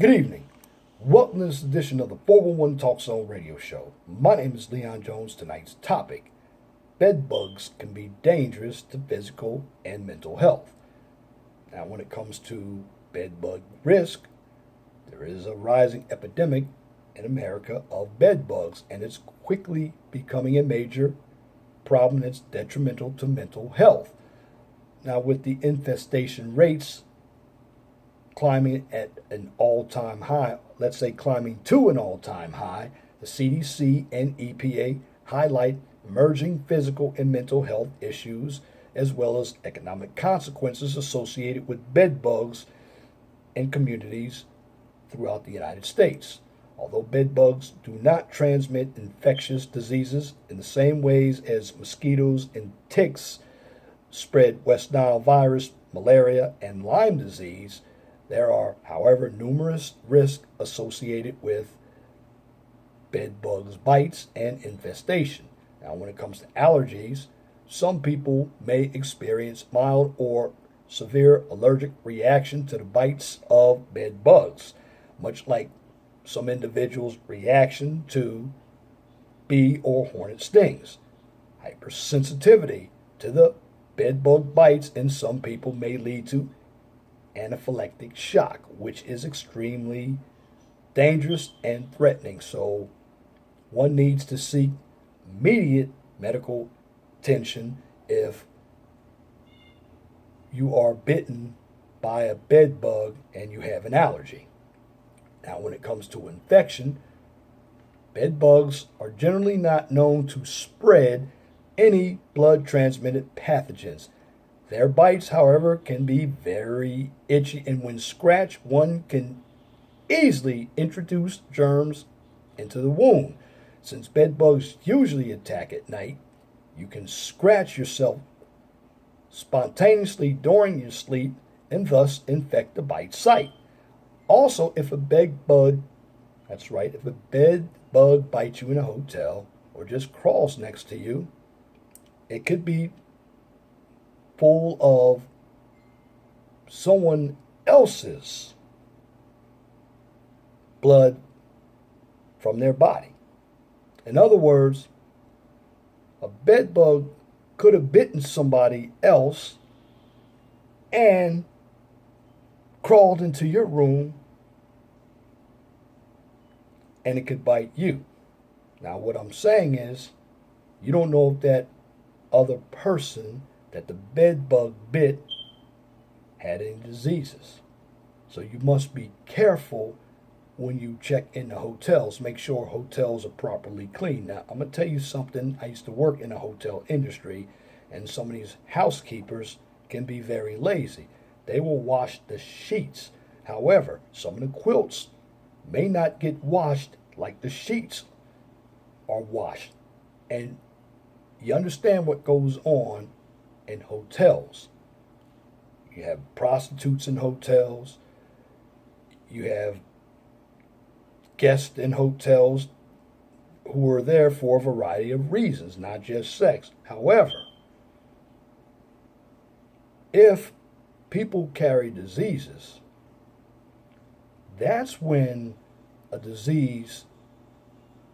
Good evening. Welcome to this edition of the 411 Talk Zone radio show. My name is Leon Jones. Tonight's topic: bed bugs can be dangerous to physical and mental health. Now, when it comes to bed bug risk, there is a rising epidemic in America of bed bugs, and it's quickly becoming a major problem that's detrimental to mental health. Now, with the infestation rates climbing at an all time high, let's say climbing to an all time high, the CDC and EPA highlight emerging physical and mental health issues as well as economic consequences associated with bed bugs in communities throughout the United States. Although bed bugs do not transmit infectious diseases in the same ways as mosquitoes and ticks spread West Nile virus, malaria, and Lyme disease, there are, however, numerous risks associated with bed bugs bites and infestation. Now, when it comes to allergies, some people may experience mild or severe allergic reaction to the bites of bed bugs, much like some individuals' reaction to bee or hornet stings. Hypersensitivity to the bed bug bites in some people may lead to anaphylactic shock, which is extremely dangerous and threatening. So one needs to seek immediate medical attention if you are bitten by a bed bug and you have an allergy. Now, when it comes to infection, bed bugs are generally not known to spread any blood transmitted pathogens. Their bites, however, can be very itchy, and when scratched, one can easily introduce germs into the wound. Since bed bugs usually attack at night, you can scratch yourself spontaneously during your sleep and thus infect the bite site. Also, if a bed bug, that's right, if a bed bug bites you in a hotel or just crawls next to you, it could be full of someone else's blood from their body. In other words, a bed bug could have bitten somebody else and crawled into your room, and it could bite you. Now, what I'm saying is, you don't know if that other person that the bed bug bit had any diseases. So you must be careful when you check into hotels. Make sure hotels are properly clean. Now, I'm going to tell you something. I used to work in the hotel industry, and some of these housekeepers can be very lazy. They will wash the sheets. However, some of the quilts may not get washed like the sheets are washed. And you understand what goes on in hotels. You have prostitutes in hotels. You have guests in hotels who are there for a variety of reasons, not just sex. However, if people carry diseases, that's when a disease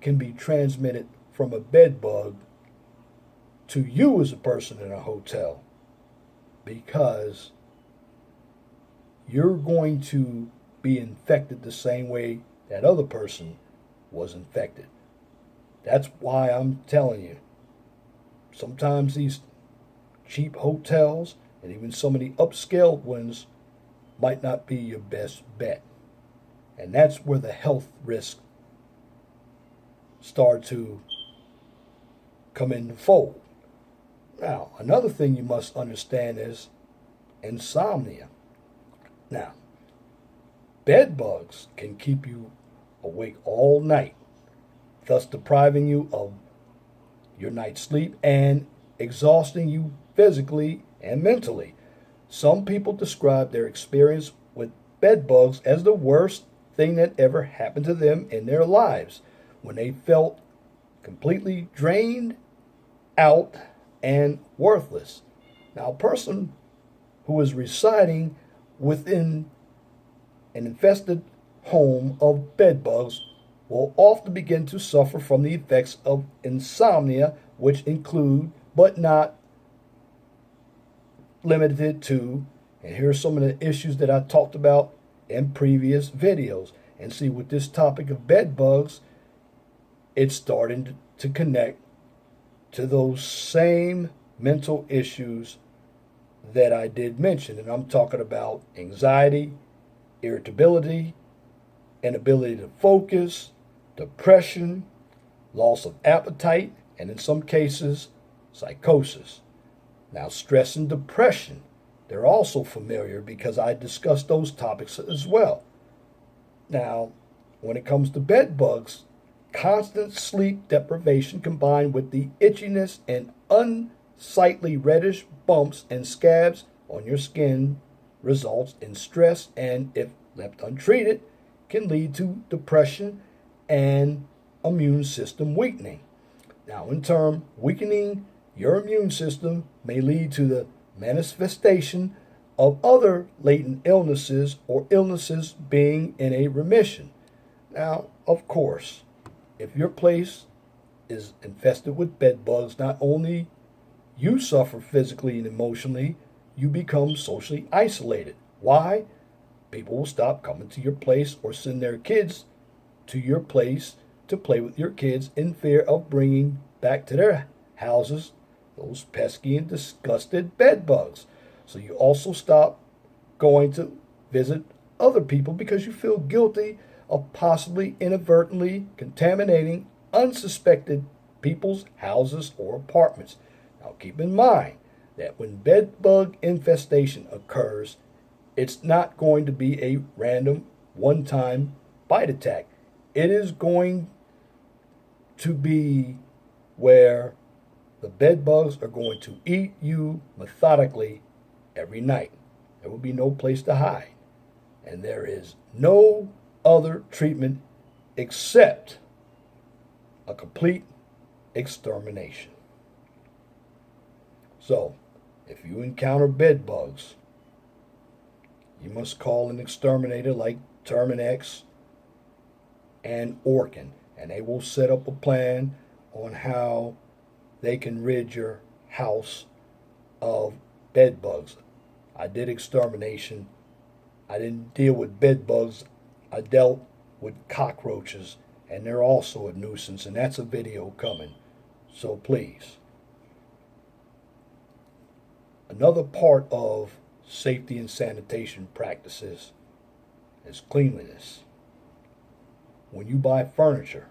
can be transmitted from a bed bug to you as a person in a hotel, because you're going to be infected the same way that other person was infected. That's why I'm telling you, sometimes these cheap hotels and even some of the upscale ones might not be your best bet. And that's where the health risks start to come into fold. Now, another thing you must understand is insomnia. Now, bed bugs can keep you awake all night, thus depriving you of your night's sleep and exhausting you physically and mentally. Some people describe their experience with bed bugs as the worst thing that ever happened to them in their lives, when they felt completely drained out and worthless. Now, a person who is residing within an infested home of bedbugs will often begin to suffer from the effects of insomnia, which include, but not limited to, and here's some of the issues that I talked about in previous videos. And see, with this topic of bed bugs, it's starting to connect to those same mental issues that I did mention. And I'm talking about anxiety, irritability, inability to focus, depression, loss of appetite, and in some cases, psychosis. Now, stress and depression, they're also familiar because I discussed those topics as well. Now, when it comes to bed bugs, constant sleep deprivation combined with the itchiness and unsightly reddish bumps and scabs on your skin results in stress and, if left untreated, can lead to depression and immune system weakening. Now, in turn, weakening your immune system may lead to the manifestation of other latent illnesses or illnesses being in a remission. Now, of course, if your place is infested with bed bugs, not only you suffer physically and emotionally, you become socially isolated. Why? People will stop coming to your place or send their kids to your place to play with your kids in fear of bringing back to their houses those pesky and disgusted bed bugs. So you also stop going to visit other people because you feel guilty of possibly inadvertently contaminating unsuspected people's houses or apartments. Now keep in mind that when bed bug infestation occurs, it's not going to be a random one-time bite attack. It is going to be where the bed bugs are going to eat you methodically every night. There will be no place to hide. And there is no other treatment except a complete extermination. So, if you encounter bed bugs, you must call an exterminator like Terminix and Orkin, and they will set up a plan on how they can rid your house of bed bugs. I did extermination. I didn't deal with bed bugs. I dealt with cockroaches, and they're also a nuisance, and that's a video coming. So please. Another part of safety and sanitation practices is cleanliness. When you buy furniture,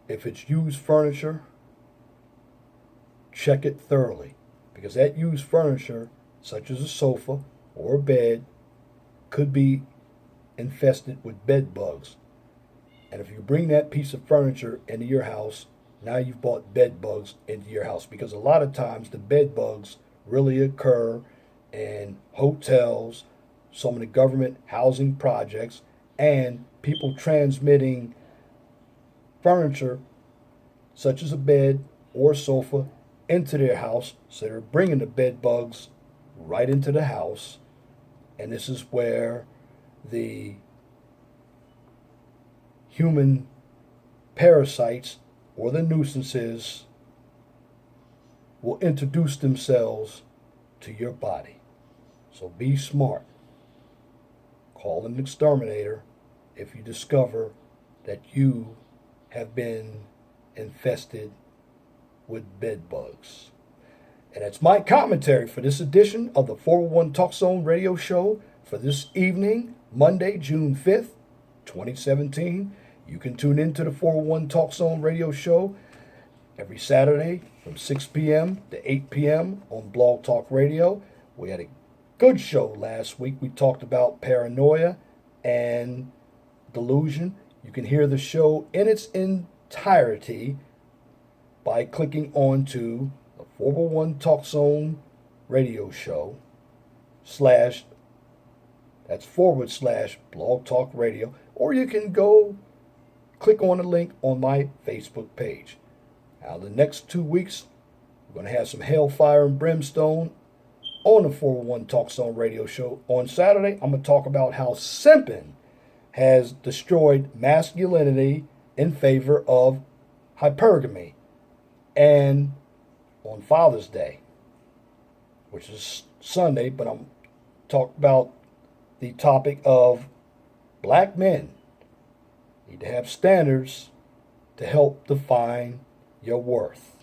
if it's used furniture, check it thoroughly, because that used furniture, such as a sofa or a bed, could be infested with bed bugs. And if you bring that piece of furniture into your house, now you've brought bed bugs into your house, because a lot of times the bed bugs really occur in hotels, some of the government housing projects, and people transmitting furniture such as a bed or a sofa into their house. So they're bringing the bed bugs right into the house. And this is where the human parasites or the nuisances will introduce themselves to your body. So be smart. Call an exterminator if you discover that you have been infested with bed bugs. And that's my commentary for this edition of the 401 Talk Zone radio show for this evening, Monday, June 5th, 2017. You can tune into the 401 Talk Zone radio show every Saturday from 6 p.m. to 8 p.m. on Blog Talk Radio. We had a good show last week. We talked about paranoia and delusion. You can hear the show in its entirety by clicking on to the 401 Talk Zone radio show / that's / Blog Talk Radio, or you can go click on the link on my Facebook page. Now, the next 2 weeks, we're going to have some hellfire and brimstone on the 401 Talk Zone radio show. On Saturday, I'm going to talk about how simping has destroyed masculinity in favor of hypergamy. And on Father's Day, which is Sunday, but I'm talking about the topic of black men need to have standards to help define your worth.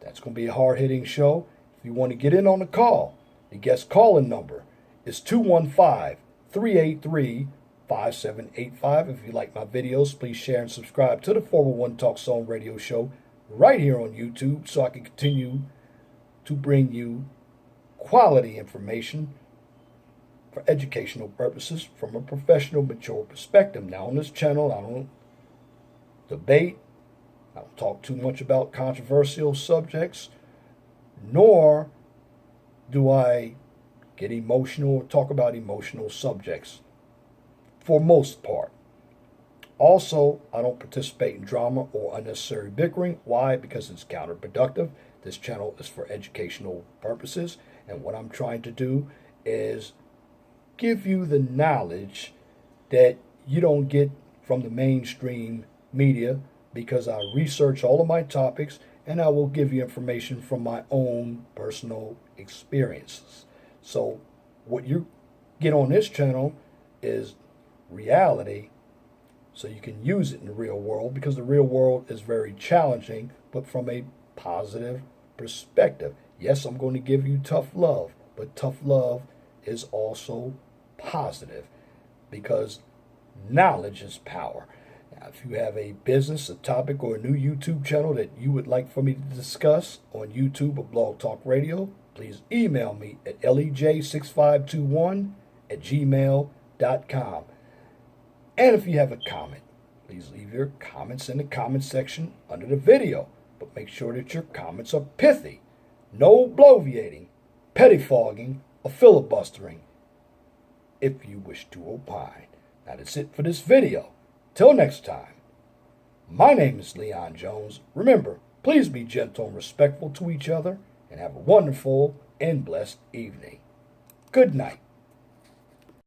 That's going to be a hard-hitting show. If you want to get in on the call, the guest calling number is 215-383-5785. If you like my videos, please share and subscribe to the 401 Talk Zone radio show right here on YouTube so I can continue to bring you quality information for educational purposes from a professional, mature perspective. Now, on this channel, I don't debate, I don't talk too much about controversial subjects, nor do I get emotional or talk about emotional subjects for most part. Also, I don't participate in drama or unnecessary bickering. Why? Because it's counterproductive. This channel is for educational purposes, and what I'm trying to do is give you the knowledge that you don't get from the mainstream media, because I research all of my topics and I will give you information from my own personal experiences. So what you get on this channel is reality, so you can use it in the real world, because the real world is very challenging, but from a positive perspective. Yes, I'm going to give you tough love, but tough love is also positive, because knowledge is power. Now, if you have a business, a topic, or a new YouTube channel that you would like for me to discuss on YouTube or Blog Talk Radio, please email me at lej6521@gmail.com. And if you have a comment, please leave your comments in the comment section under the video. But make sure that your comments are pithy. No bloviating, pettifogging, or filibustering if you wish to opine. Now that's it for this video. Till next time, my name is Leon Jones. Remember, please be gentle and respectful to each other, and have a wonderful and blessed evening. Good night.